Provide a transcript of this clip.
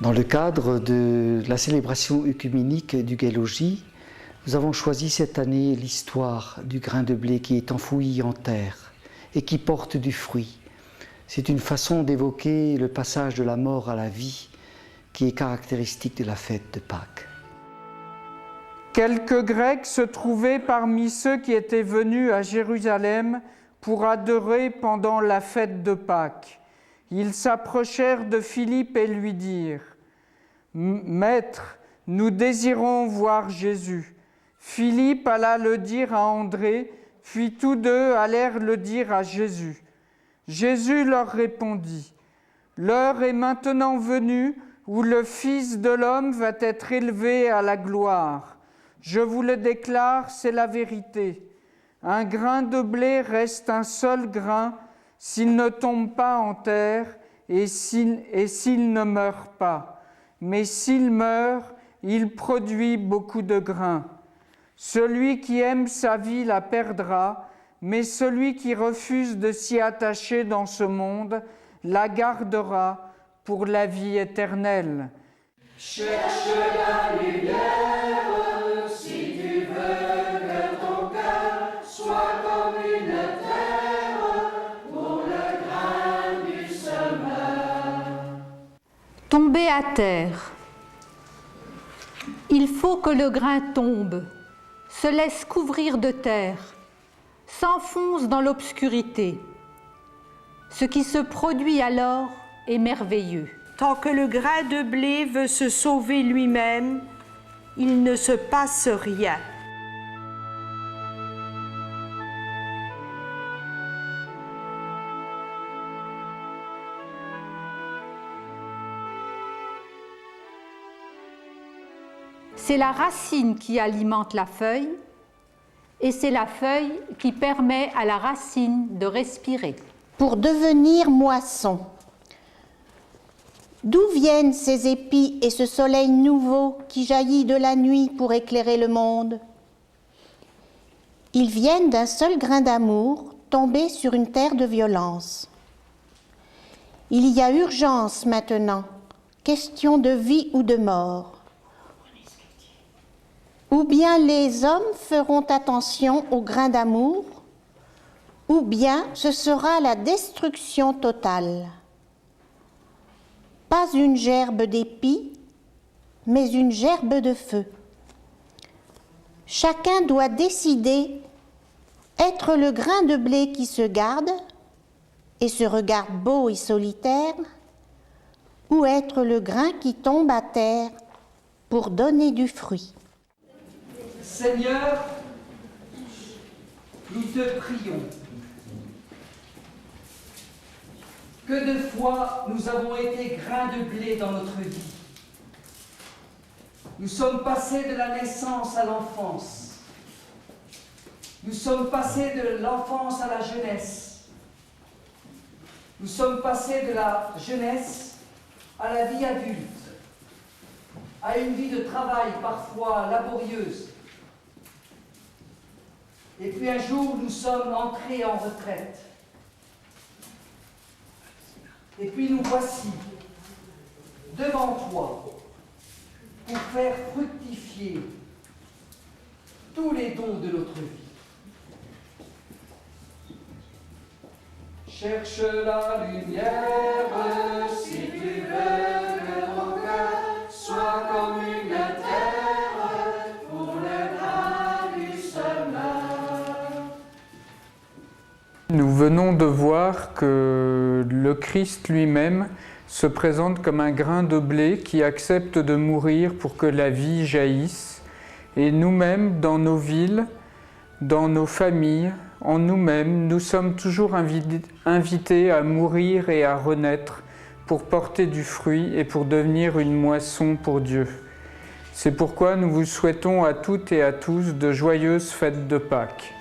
Dans le cadre de la célébration œcuménique du Gai Logis, nous avons choisi cette année l'histoire du grain de blé qui est enfoui en terre et qui porte du fruit. C'est une façon d'évoquer le passage de la mort à la vie qui est caractéristique de la fête de Pâques. Quelques Grecs se trouvaient parmi ceux qui étaient venus à Jérusalem pour adorer pendant la fête de Pâques. Ils s'approchèrent de Philippe et lui dirent « Maître, nous désirons voir Jésus. » Philippe alla le dire à André, puis tous deux allèrent le dire à Jésus. Jésus leur répondit « L'heure est maintenant venue où le Fils de l'homme va être élevé à la gloire. Je vous le déclare, c'est la vérité. Un grain de blé reste un seul grain s'il ne tombe pas en terre et s'il ne meurt pas. Mais s'il meurt, il produit beaucoup de grains. Celui qui aime sa vie la perdra, mais celui qui refuse de s'y attacher dans ce monde la gardera pour la vie éternelle. Cherche la lumière si tu veux que ton cœur soit comme une terre pour le grain du semeur. Tomber à terre. Il faut que le grain tombe, se laisse couvrir de terre, s'enfonce dans l'obscurité. Ce qui se produit alors est merveilleux. Tant que le grain de blé veut se sauver lui-même, il ne se passe rien. C'est la racine qui alimente la feuille et c'est la feuille qui permet à la racine de respirer. Pour devenir moisson. D'où viennent ces épis et ce soleil nouveau qui jaillit de la nuit pour éclairer le monde? Ils viennent d'un seul grain d'amour tombé sur une terre de violence. Il y a urgence maintenant, question de vie ou de mort. Ou bien les hommes feront attention au grain d'amour, ou bien ce sera la destruction totale. Pas une gerbe d'épis, mais une gerbe de feu. Chacun doit décider être le grain de blé qui se garde et se regarde beau et solitaire, ou être le grain qui tombe à terre pour donner du fruit. Seigneur, nous te prions. Que de fois nous avons été grains de blé dans notre vie. Nous sommes passés de la naissance à l'enfance. Nous sommes passés de l'enfance à la jeunesse. Nous sommes passés de la jeunesse à la vie adulte, à une vie de travail parfois laborieuse. Et puis un jour, nous sommes entrés en retraite. Et puis nous voici devant toi pour faire fructifier tous les dons de notre vie. Cherche la lumière si tu veux que ton cœur soit comme une terre pour le grain du semeur. Nous venons de voir que le Christ lui-même se présente comme un grain de blé qui accepte de mourir pour que la vie jaillisse. Et nous-mêmes, dans nos villes, dans nos familles, en nous-mêmes, nous sommes toujours invités à mourir et à renaître pour porter du fruit et pour devenir une moisson pour Dieu. C'est pourquoi nous vous souhaitons à toutes et à tous de joyeuses fêtes de Pâques.